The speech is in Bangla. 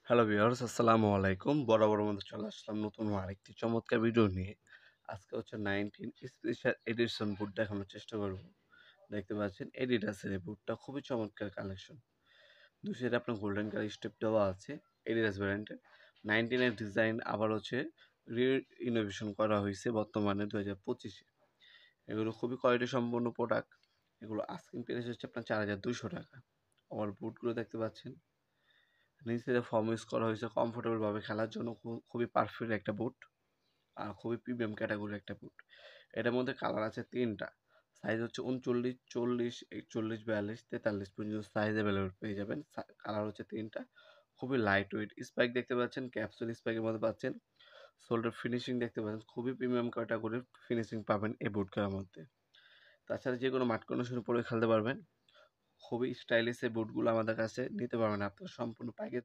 হ্যালো ভিউয়ার্স, আসসালামু আলাইকুম। বরাবরের মতো চলে আসলাম নতুন আরেকটি চমৎকার ভিডিও নিয়ে। আজকে হচ্ছে 19 স্পেশাল এডিশন বুট দেখানোর চেষ্টা করব। দেখতে পাচ্ছেন এডিডাসের এই বুটটা খুবই চমৎকার কালেকশন। দুই সাইডে আপনার গোল্ডেন কালার স্টেপ দেওয়া আছে এডিডাস ব্র্যান্ডের। 19 এর ডিজাইন আবার হচ্ছে ইনোভেশন করা হয়েছে বর্তমানে 2025-এ। এগুলো খুবই কোয়ালিটি সম্পন্ন প্রোডাক্ট। এগুলো আস্কিং প্রাইস হচ্ছে আপনার 4200 টাকা। আমার বুটগুলো দেখতে পাচ্ছেন নিচে ফর্ম ইউজ করা হয়েছে কমফোর্টেবল ভাবে খেলার জন্য খুবই পারফেক্ট একটা বুট আর খুবই প্রিমিয়াম ক্যাটাগরির একটা বুট। এটার মধ্যে কালার আছে তিনটা, সাইজ হচ্ছে 39, 40, 41, 42, 43 পর্যন্ত সাইজ অ্যাভেলেবল পেয়ে যাবেন। কালার হচ্ছে তিনটা, খুবই লাইট ওয়েট। স্পাইক দেখতে পাচ্ছেন, ক্যাপসুল স্পাইকের মধ্যে পাচ্ছেন। সোল্ডার ফিনিশিং দেখতে পাচ্ছেন, খুবই প্রিমিয়াম ক্যাটাগরির ফিনিশিং পাবেন এই বুটগুলোর মধ্যে। তাছাড়া যে কোনো মাঠ কন্ডিশনে পরে খেলতে পারবেন। খুবই স্টাইলিশ এই বুটগুলো আমাদের কাছে নিতে পারবেন আপনারা সম্পূর্ণ পাইকারি